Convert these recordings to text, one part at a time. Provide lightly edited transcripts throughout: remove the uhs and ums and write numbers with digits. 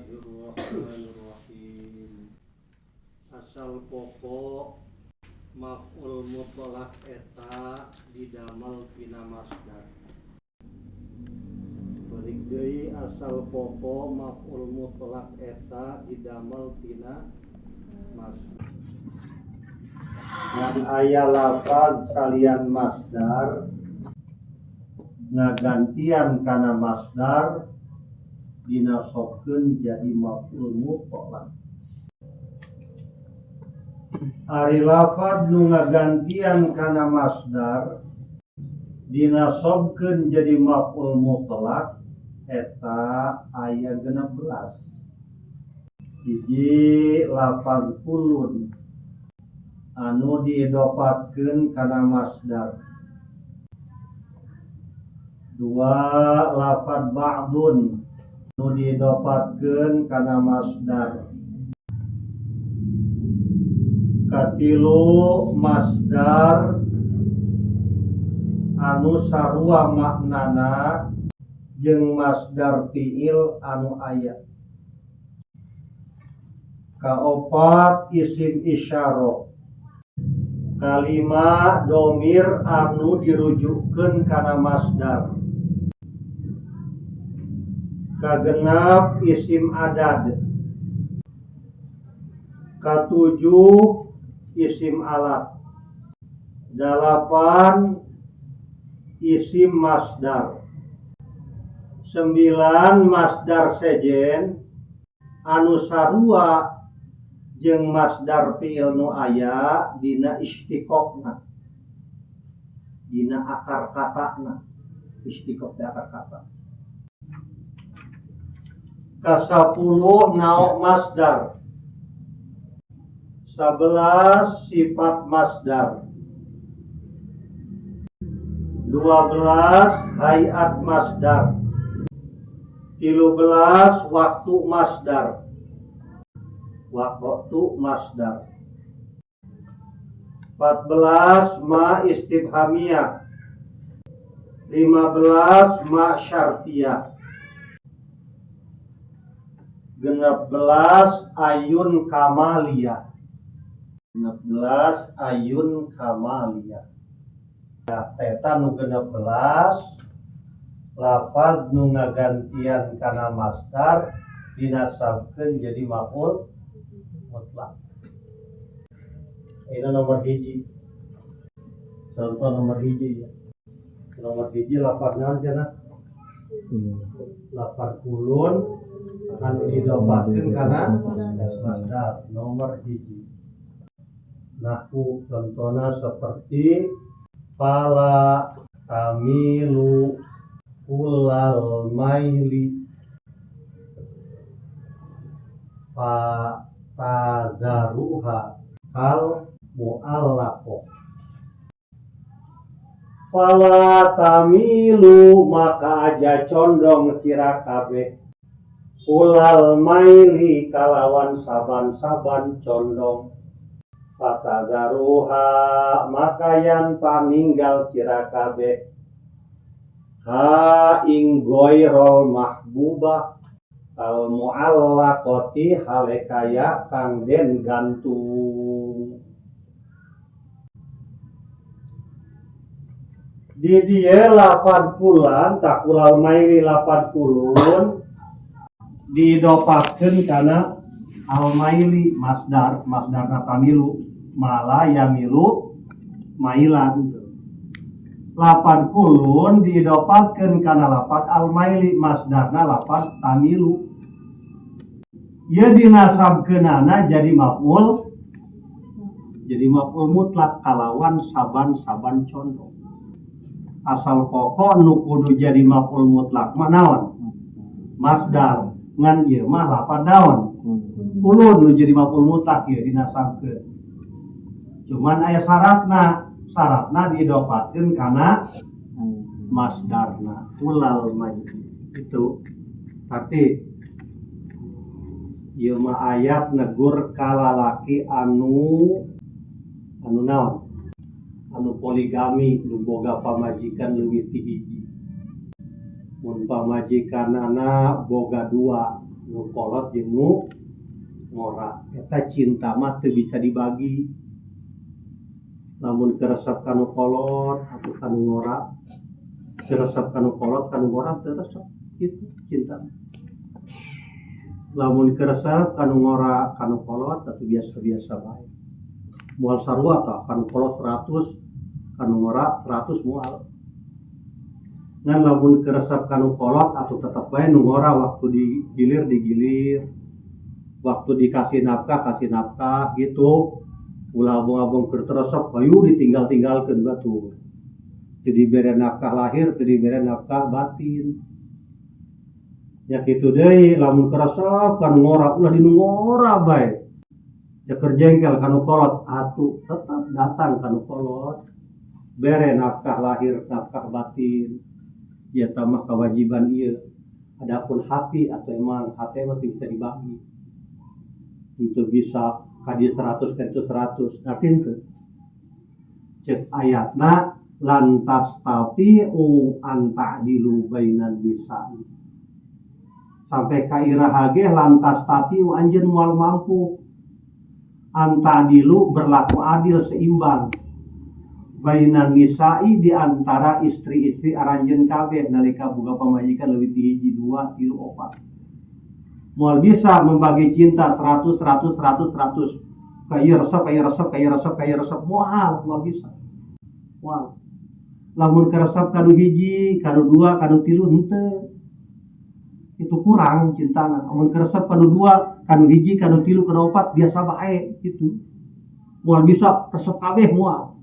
Bismillahirrahmanirrahim. Asal pokok maf'ul mutlaq eta didamel tina masdar. Balik deui asal pokok maf'ul mutlaq eta didamel tina masdar. Yang aya lafaz salian masdar ngagantian kana masdar dinasobkeun jadi maf'ul mutlaq. Ari lafaz nu ngagantian kana masdar dinasobkeun jadi maf'ul mutlaq eta aya 16. Hiji lafaz kulun anu diidopatkeun kana masdar. Dua lafaz ba'dun anu diidopatkeun kana masdar. Katilu masdar anu sarua maknana jeung masdar fiil anu aya. Kaopat isim isyarah, kalima domir anu dirujukkeun kana masdar. Kagenap isim adad. Katujuh isim alat. 8 isim masdar. 9 masdar sejen anu sarua jeung masdar fiil nu aya dina istiqoqna, dina akar katana. Istiqoq di akar kata. Kasapuluh naok masdar. 11 sifat masdar. 12 hayat masdar. 13 waktu masdar. Waktu masdar. 14 ma istifhamiyah. 15 ma syartiyah. 16 ayun kamaliyah. 16 ayun kamaliyah. Nah, eta nu 16 lafaz nu ngagantian kana masdar dinasabkeun jadi maf'ul mutlaq. Ini nomor hiji. Contoh nomor hiji ya. Nomor hiji lafaz naon cenah? Lafaz kulun anu didopatkeun kana masdar. Nomor hiji. Nahwu contohna seperti fala tamilu kullal maili fa tadaruha kal mu'allaqah. Fala tamilu maka aja condong sira kabeh kullal maili kalawan saban-saban condong. Fatadaruha maka yan paninggal sira kabeh ha ing ghairul mahbubah al muallaqati halekaya kang den gantung. Di dieu lafaz kulan takulal maili lafaz kulun didopatkeun kana al maili masdar tamilu mala yamilu mailan. Lafaz kulun diidopatkeun kana lafaz al maili masdarna lafaz tamilu. Ieu dinasabkeunana jadi maf'ul mutlaq kalawan saban-saban condong. Asal pokok nu kudu jadi maf'ul mutlaq mah naon? Masdar. Ngan ieu mah lafaz naon? Kulun nu jadi maf'ul mutlaq ieu dinasabkeun. Cuman aya syaratna didopatkeun kana masdarna ulal maili. Itu arti ieu mah ayat negur kalalaki anu naon? Anu poligami nu boga pamajikan leuwih ti hiji. Mun pamajikanana boga 2 nu kolot jeung nu ngora. Eta cinta mah teu bisa dibagi. Lamun keresep kanu kolot atau kanu ngora, keresep kanu kolot kanu ngora teu resep. Itu cinta. Lamun keresep kanu ngora kanu kolot atuh biasa-biasa bae. Moal sarua tah kanu kolot 100, kanu ngora 100 moal. Ngan lamun keresep kanu kolot atuh tetep bae nu ngora waktu digilir, waktu dikasih nafkah gitu. Ulah abong-abong keur teresep bayu ditinggal-tinggalkeun batur. Teu dibere nafkah lahir, teu dibere nafkah batin. Ya kitu deui lamun keresep kanu ngora ulah dinu ngora bae. Ya keur jengkel kanu kolot atuh tetap datang kanu kolot. Bere nafkah lahir, nafkah batin. Ya tamah kewajiban ieu. Adapun hati atau emang hati mah bisa dibagi. Untuk bisa kadi 100 ka itu 100 ngerti teu? Cek ayatna lantas tati'u anta'dilu bainan nisa'i. Sampai ka iraha ge lantas tati'u anjeun moal mampu anta'dilu berlaku adil seimbang bainan nisa'i di antara istri-istri aranjeun kabeh nalika boga pamajikan leuwih ti hiji 2 3 4. Moal bisa membagi cinta 100 kaya resep moal bisa moal. Lamun keresep kanu hiji kanu 2 kanu 3 henteu itu kurang cintana. Lamun keresep kanu 2 kanu hiji kanu 3 kanu 4 biasa bae gitu. Moal bisa resep kabeh moal.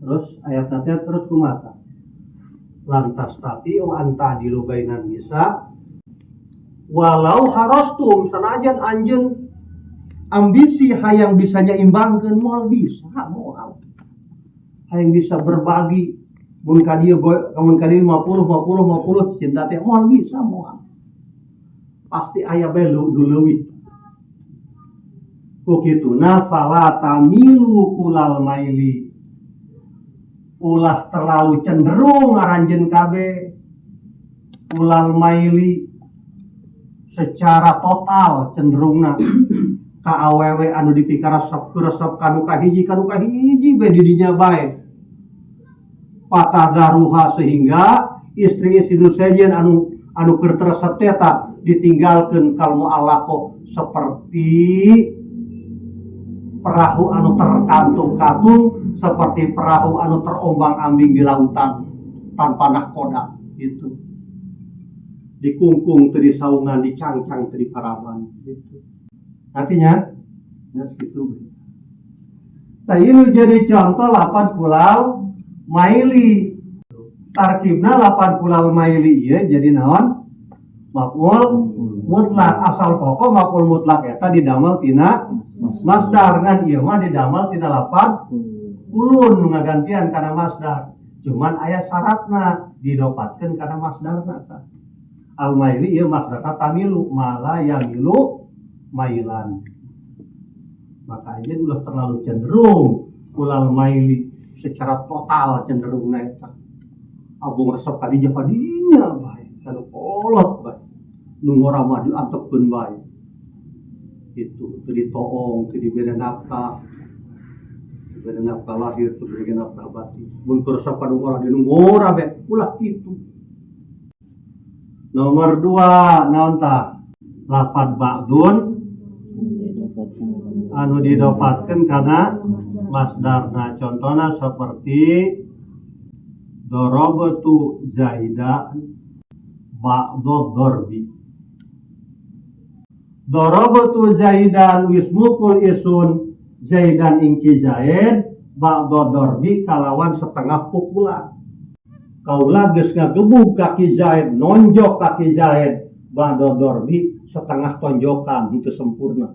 Terus ayat tadi terus kumaha? Lantas tati anta dilu bainan nisa walau harostum sanajan anjeun ambisi hayang bisa nyaimbangkeun moal bisa moal hayang bisa berbagi mun ka dieu 50 cinta teh moal bisa moal pasti aya bae leuwih ku kituna fala tamilu kulal maili ulah terlalu cenderung aranjeun kabeh ulal maili secara total cenderungna ka awewe anu dipikara resep kanu kahiji bae di dinya bae patadaruha sehingga istri-istri nu sejen anu keur teresep teh ditinggalkeun kalmu alaqo seperti perahu anu terkantung-kantung seperti perahu anu terombang-ambing di lautan tanpa nahkoda gitu. Dikungkung teu disaungan, dicangcang teu diparaman gitu. Artinya ya segitu. Tah ieu jadi contoh lapan kulal maili. Tarkibna lapan kulal maili ieu jadi naon? Maf'ul mutlak. Asal pokok maf'ul mutlak eta didamel tina masdar ngan ieu mah didamel tina lapan ulun ngagantian kana masdar. Cuman aya syaratna didopatkeun kana masdarna tah. Al-maili ieu masdarna tamilu mala yamilu mailan. Maka anjeun ulah terlalu cenderung kulal maili secara total cenderungna eta. Abung resep kadinya bae, kanu kolot bae. Nu ngora mah diantepkeun bae. Itu teu ditoong, teu dibere nafkah. Dibere nafkah lahir, teu dibere nafkah batin. Mun resep kanu ngora di nu ngora bae, ulah kitu. Nomor 2 naon tah? Lafad ba'dun anu didapatkeun kana masdarna. Contohna seperti darabtu zaidan ba'dad darbi. Darabtu zaidan wismukul isun zaidan ingki zaid ba'dad darbi kalawan setengah pukulan. Kaula geus ngagebug kaki Zaid, nonjok kaki Zaid, ba'da darbi setengah tonjokan itu sempurna.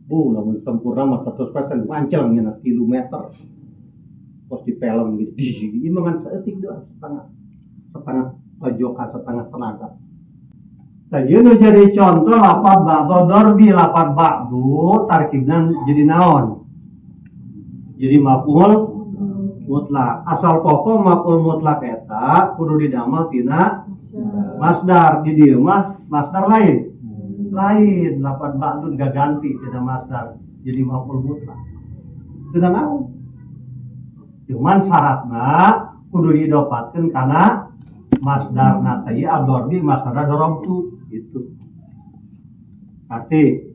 Lamun sempurna mah 100% mancel nya kilometer. Pos di film gitu. Ieu mah ngan saeutik doang setengah tonjokan, setengah tenaga. Tah ieu nu jadi contoh lafaz ba'da darbi, lafaz ba'du tarkibna jadi naon? Jadi maf'ul mutlak. Asal pokok maf'ul mutlak eta kudu didamel tina masdar di dieu mah masdar lain lapan ba'du gaganti tina masdar jadi maf'ul mutlak teu naon cuman syaratna kudu didapatkeun kana masdarna teh ad-darbi masdarna darabtu gitu. Arti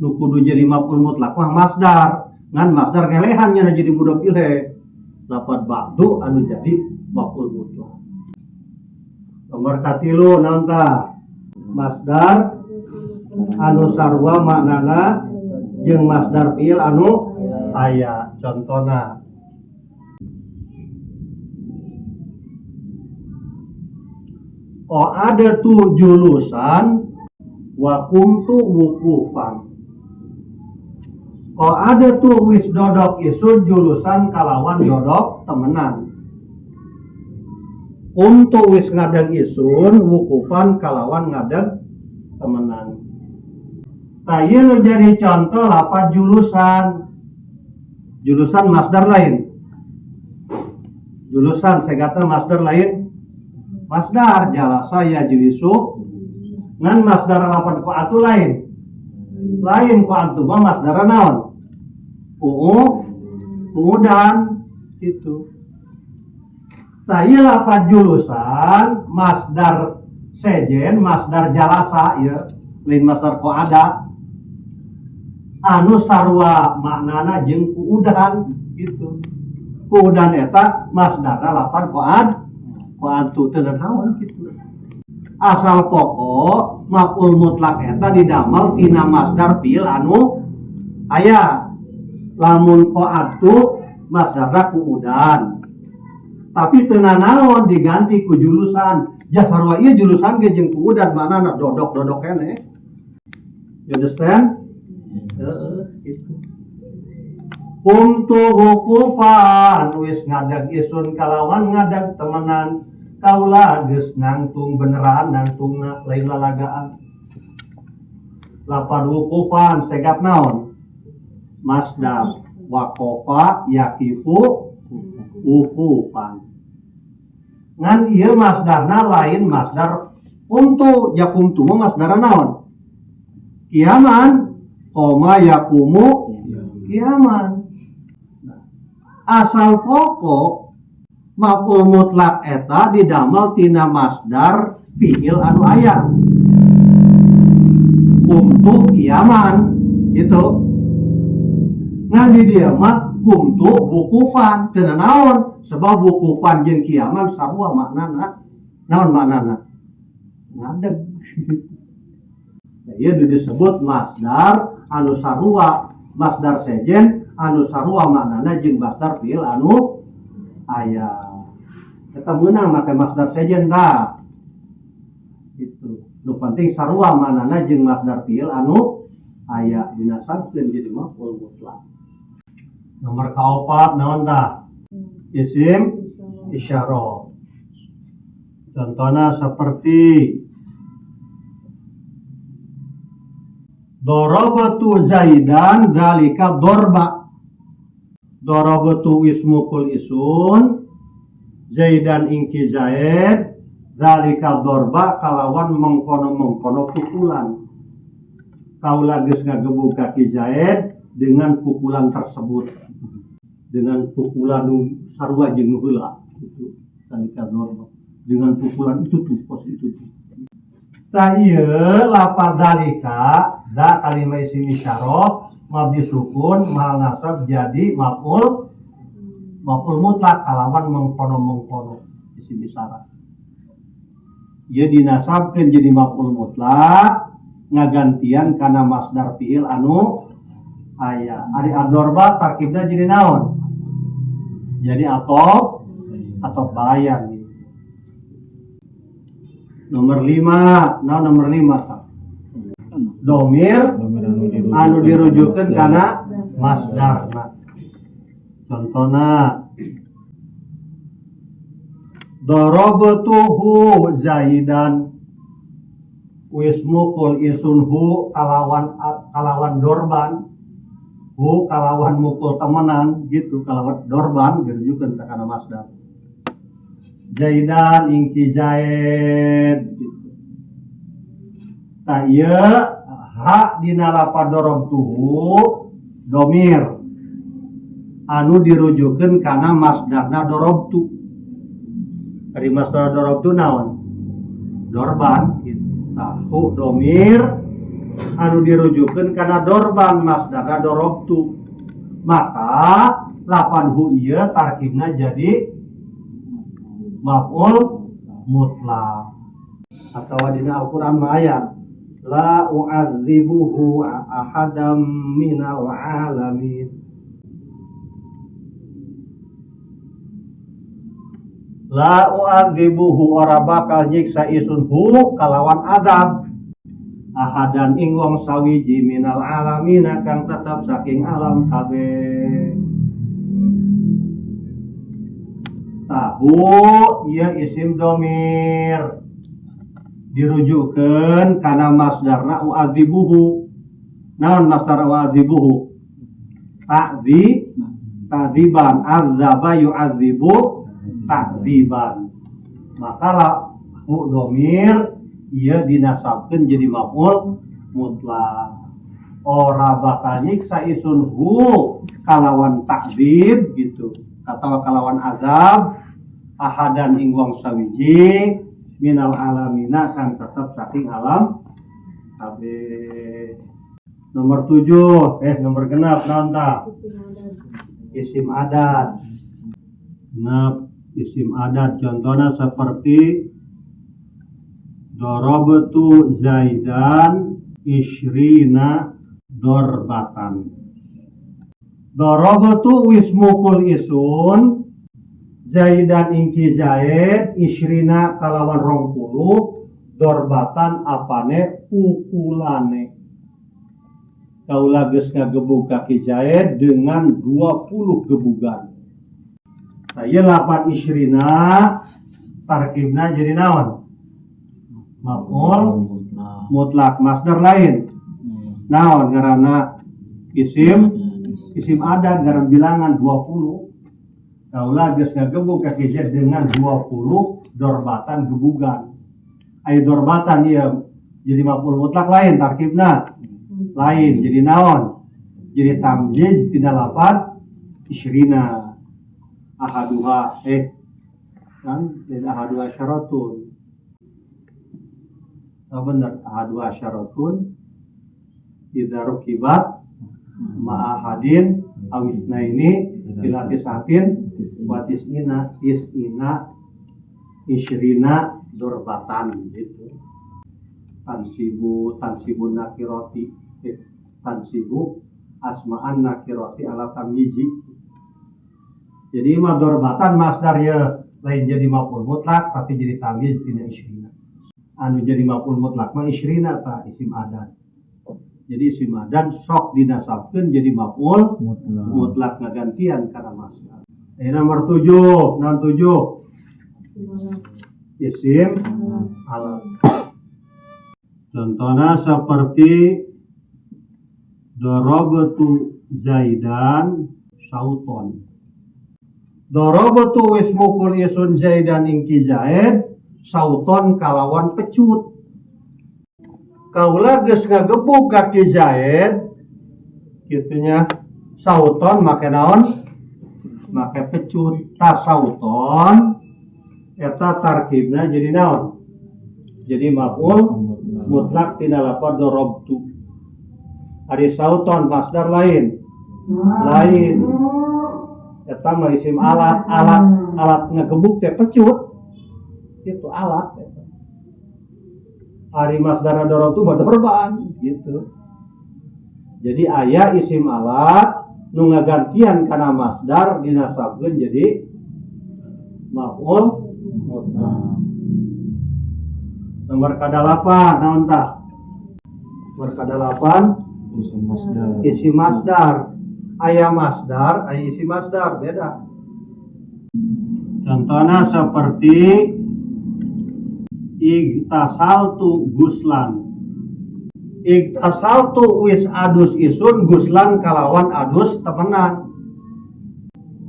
nu kudu jadi maf'ul mutlak mah masdar ngan masdar ngelehan nya jadi mudhof ilaih lapan ba'du anu jadi maf'ul mutlak. Nomor 3 naon tah masdar anu sarua maknana jeung masdar fiil anu aya contona ada tuh julusan wa kuntu wukufan. Ada tuh wis dodok isun julusan kalawan dodok temenan. Kuntu wis ngadeg isun wukufan kalawan ngadeg temenan. Ieu jadi contoh lapan julusan. Julusan masdar lain. Julusan segata masdar lain. Masdar jalasa ya jilisu ngan masdar lapan ku atu lain ku atu mah masdar naon dan itu saya lapan julusan masdar sejen masdar jalasa ya lain masdar ku ada anu sarua maknana jeung kuudan gitu kuudan eta masdarna lapan ku atu teu naon kitu. Asal pokok maf'ul mutlak eta didamel tina masdar fiil anu aya. Lamun ku atu masdarna kuudan. Tapi teu naon diganti ku julusan. Ja sarua ieu julusan ge jeung kuudan manana dodok-dodok keneh. You understand? Itu. Kuntu wukufan wis ngadeg isun kalawan ngadeg temenan kaula geus nangtung beneran nangtungna lain lalagaan. Lapan wukufan segat naon masdar waqafa yaqifu wukufan ngan ieu masdarna lain masdar kuntu ja kuntu mah masdarna naon kiaman koma yakumu kiaman. Asal pokok maf'ul mutlak eta didamel tina masdar fiil anu aya. Kumtu kiaman gitu. Ngan di dieu mah kumtu wukufan teu naon sebab wukufan jeung kiaman sarua maknana naon maknana ngadeg. Ieu disebut masdar anu sarua masdar sejen anu sarua maknana jeung masdar fiil anu aya. Eta meunang make masdar sejen tah. Itu. Nu penting sarua maknana jeung masdar fiil anu aya dinasabkeun jadi maf'ul mutlak. Nomor kaopat naon tah? Isim isyarah. Contohna seperti darabatu Zaidan dalika dorba. Darabatu ismukul isun Zaidan ingki Zaid dalika dorba kalawan mengkono-mengkono pukulan. Kaula geus ngagebug kaki Zaid dengan pukulan tersebut. Dengan pukulan sarua jeung nu heula itu dalika dorba. Dengan pukulan itu tuh pos itu tuh. Tah ieu lafaz dalika da kalimah isim isyarah mabni sukun mal nasab jadi maf'ul mutlak kalawan mengkono isim isyarah. Ieu dinasabkeun jadi maf'ul mutlak ngagantian kana masdar fiil anu aya. Ari ad-darba tarkibna jadi naon? Jadi atau bayan. Nomor 5, nomor 5 domir anu dirujukkeun kana masdarna. Contohna darabtuhu Zaidan wismukul isunhu kalawan dorban hu kalawan mukul temenan gitu kalawan dorban dirujukkeun kana masdar. Zaidan ingki Zaid gitu. Tah ieu hak dina lafaz darabtuhu domir anu dirujukeun kana masdarna darabtu. Ari masdar darabtu naon? Dorban gitu. Tahu domir anu dirujukeun kana dorban masdarna darabtu. Maka lapan hu ieu tarkibna jadi maf'ul mutlak. Atau dina Al-Qur'an ayat la u'adzibuhu ahadam minal alamin. La u'adzibuhu ora bakal nyiksa isun hu kalawan azab ahadan ing wong sawiji minal alamin kang tetap saking alam kabeh. Tahu ieu isim domir dirujukkeun kana masdarna u'adzibuhu. Naon masdar u'adzibuhu? Ta'dziban adzaba yu'adzibu ta'dziban. Maka lahu domir ieu dinasabkeun jadi maf'ul mutlak. Ora bakal nyiksa isun hu kalawan ta'dzib gitu atau kalawan azab ahadan ing wong sawiji minal alamina kan tetap saking alam kabeh. Nomor 7 nomor genap naon tah? Isim adat. Genap isim adat contohnya seperti darabtu Zaidan isyrina dorbatan. Darabtu wismukul isun Zaidan ingki Zaid isyrina kalawan 20 dorbatan apane pukulane. Kaula geus ngagebug kaki Zaid dengan 20 gebugan. Nah, ieu lapan isyrina tarkibna jadi naon? Maf'ul mutlak. Masdar lain naon ngaranna? Isim adat ngaran bilangan 20. Kaula geus ngagebug ka Zaid dengan 20 dorbatan gebugan. Aya dorbatan ieu jadi maf'ul mutlak lain tarkibna. Lain jadi naon? Jadi tamyiz tina lafaz isyrina. Ahaduha kan dan ahaduha syaratun. Benar ahaduha syaratun idza rukibat ma'ahadin awisnaini ila tisatin wa tisina isyrina dorbatan gitu. Tansibun nakirati tansibu asma'an nakirati ala tamyizi. Jadi dorbatan masdar ya lain jadi maf'ul mutlak tapi jadi tamyiz tina isyrina. Anu jadi maf'ul mutlak mah isyrina ta isim adat. Jadi isim adat sok dinasabkeun jadi maf'ul mutlak ngagantian kana masdar. Nomor 7, non 7. Isim alat. Contohnya seperti darabtu Zaidan sauton. Darabtu wismukul isun Zaidan ingki Zaid sauton kalawan pecut. Kaula geus ngagebug kaki Zaid kitunya sauton make naon? Make pecut. Ta sauton eta tarkibna jadi naon? Jadi maf'ul mutlak tina lafaz darabtu. Ari sauton masdar lain. Eta mah isim alat ngagebug teh pecut. Itu alat eta. Ari masdar darabtu mah dorban gitu. Jadi aya isim alat nu ngagantian kana masdar dinasabkeun jadi maf'ul mutlak. Nomor kadalapan naon tah? Nomor kadalapan isim masdar. Aya masdar, aya isim masdar beda. Contohnya seperti igtasaltu guslan. Igtasaltu wis adus isun guslan kalawan adus temenan.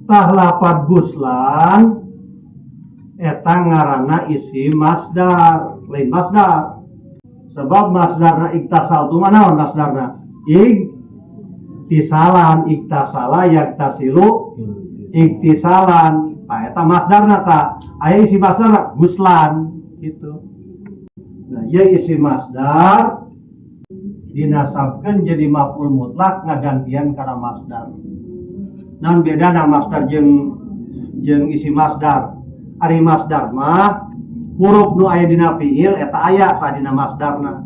Tah lapat guslan eta ngaranna isim masdar, lain masdar. Sebab masdarna iktasal tu manaon masdarna? Iktisalan, iktasala yaktasilu iktisalan. Tah eta masdarna tah. Aya isi masdarna guslan gitu. Nah, ieu isi masdar dinasabkeun jadi maf'ul mutlak ngagantian kana masdar. Naon bedana masdar jeung isi masdar? Ari masdar mah huruf nu aya dina fiil eta aya ta dina masdarna.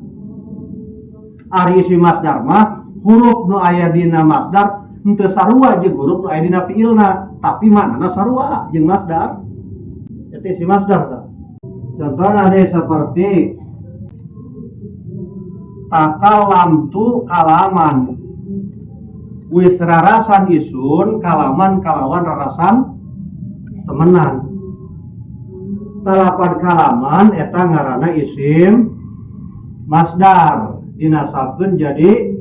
Ari isi masdar mah huruf nu aya dina masdar henteu sarua jeung huruf nu aya dina fiilna, tapi manana sarua jeung masdar. Eta isi masdar ta. Contohna deh seperti takalamtu kalaman. Wis rarasan isun kalaman kalawan rarasan temenan. Talapan kalaman eta ngaranna isim masdar dinasabkeun jadi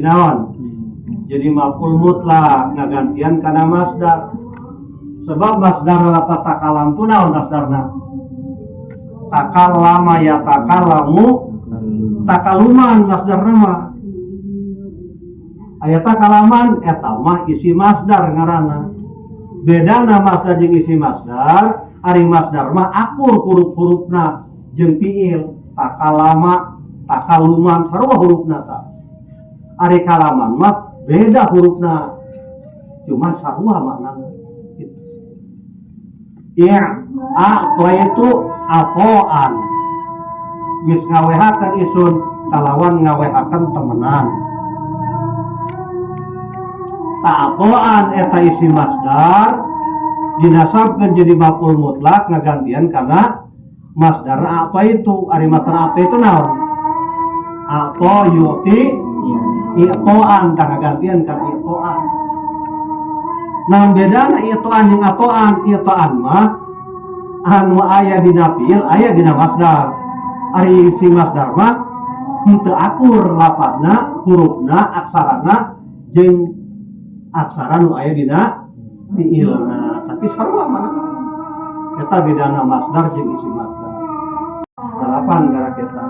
naon? Jadi maf'ul mutlak ngagantian kana masdar. Sebab masdar lapat takalam tu naon masdarna? Takallama ya takallamu takaluman masdarna mah. Aya takalaman eta mah isi masdar ngaranna. Bedana masdar jeung isi masdar, ari masdar mah akur huruf-hurufna jeung fiil. Takalama, takaluman sarua hurufna ta. Ari kalaman mah beda hurufna. Cuma sarua maknana. Itu atoan. Wis ngawehakeun isun kalawan ngawehakeun temenan. Ta'atoan eta isi masdar dinasabkeun jadi maf'ul mutlak ngagantian kana masdar apa itu. Ari masdar apa itu naon? Ato yuti i'toan kana gantian kana i'toan. Nah bedana i'toan jeung atoan. I'toan mah anu aya dina fiil aya dina masdar. Ari isi masdar mah henteu akur lafadzna, hurufna, aksarana jeung aksara nu aya dina fiilna, tapi sarua mana? Eta bedana masdar jeung isi masdar. Harapan gara kita.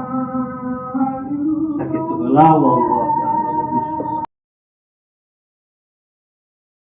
Sakitu heula